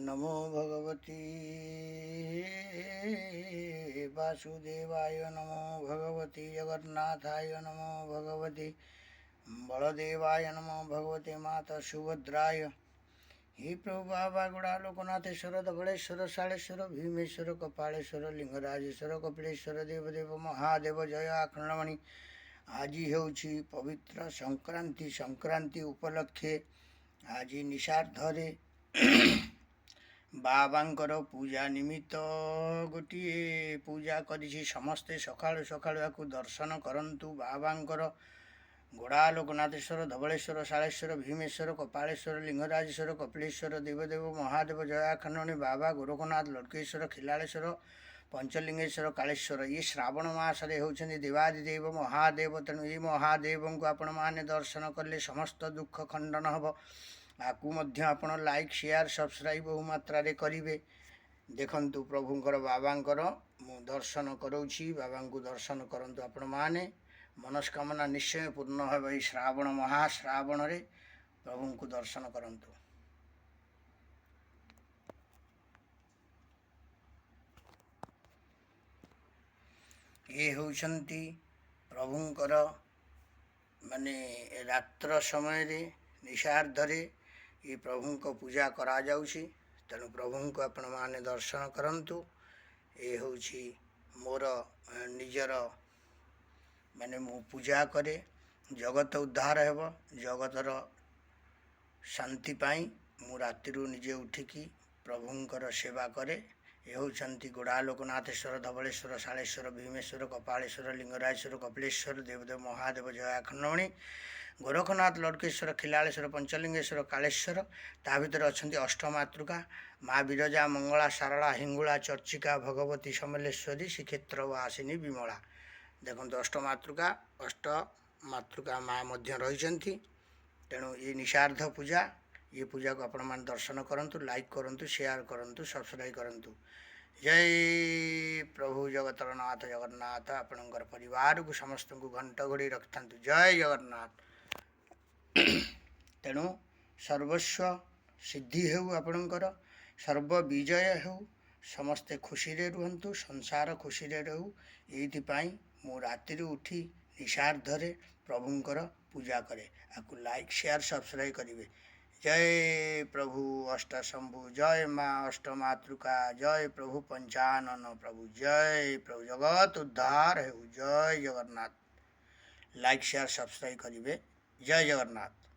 नमो भगवती वासुदेवाय नमो भगवती जगन्नाथाय नमो भगवती बलदेवाय नमो भगवते माता सुभद्राय। हे प्रभु बाबा गुड़ा लोकनाथेश्वर धवलेश्वर शालेश्वर भीमेश्वर कपालेश्वर लिंगराजेश्वर कपिलेश्वर देवदेव महादेव जय आखंडमणि। आज ହେଉଛି पवित्र संक्रांति। संक्रांति उपलक्षे आज निशार्धरे बाबांकर पूजा निमित्त गोटे पूजा करिछि। समस्ते सकाळु सकाळु याकु दर्शन करंतु। बाबांकर गोड़ा लोकनाथेश्वर धवलेश्वर शालेश्वर भीमेश्वर कपालेश्वर लिंगराजेश्वर कपिलेश्वर देवदेव महादेव जयाखंडमणि बाबा गोरखनाथ लड़केश्वर खिलाड़ेश्वर पंचलिंगेश्वर कालेश्वर। ये श्रावण मासरे होउछन्ति देवादिदेव महादेव। तेणु ये महादेव को आपण माने दर्शन कले समस्त दुख खंडन हब। आपको मध्य आपण लाइक शेयर सब्सक्राइब बहु मात्रा रे करिवे। देखंतु प्रभुंकर बाबांकर मु दर्शन करोछि। बाबा को दर्शन करंतु आपण माने मनस्कामना निश्चय पूर्ण हो। श्रावण महाश्रावण रे प्रभु को दर्शन करंतु। ये होउछन्ति प्रभुंकर माने रात्र समय रे निशार्धरे ये प्रभु को पूजा करा जाउछि। तेणु प्रभु को आपण माने दर्शन करंतु। ये होउछि मोर निजर माने मु पूजा करे जगत उद्धार हेब। जगतर शांति पाई मु रातिरु निजे उठिकी प्रभुंकर सेवा करे। ये होउछन्ति गोड़ा लोकनाथेश्वर धवलेश्वर शालेश्वर भीमेश्वर कपालेश्वर लिंगराजेश्वर कपिलेश्वर देवदेव महादेव जयाखंडमणि गोरखनाथ लड़केश्वर खिलाड़ेश्वर पंचलिंगेश्वर कालेश्वर। ता भितर अछन्ति अष्टमातृका माँ विरजा मंगला सारला हिंगुला चर्चिका भगवती समलेश्वरी श्रीक्षेत्र वासिनी विमला। देखो अष्टमातृका माँ मध्य रही। तेणु ये निशार्ध पूजा ये पूजा को आपण मान दर्शन करंतु। लाइक करंतु शेयर करंतु सब्सक्राइब करंतु। जय प्रभु जगतरनाथ जगन्नाथ। आपणकर परिवार को समस्त को घंट घोड़ी रखता। जय जगन्नाथ। तेणु सर्वस्व सिद्धि हेउ आपणकर सर्व विजय हेउ। समस्ते खुशी रे रुहंतु संसार खुशी रे रहू। एइथिपाई मु राति उठी निशार्धरे प्रभुंकर पूजा करे। आपको लाइक शेयर सब्सक्राइब करिवे। जय प्रभु अष्टशंभु जय माँ अष्टमातृका जय प्रभु पंचानन प्रभु जय प्रभु जगत उद्धार हेउ। जय जगन्नाथ। लाइक शेयर सब्सक्राइब करिवे। जय जगन्नाथ।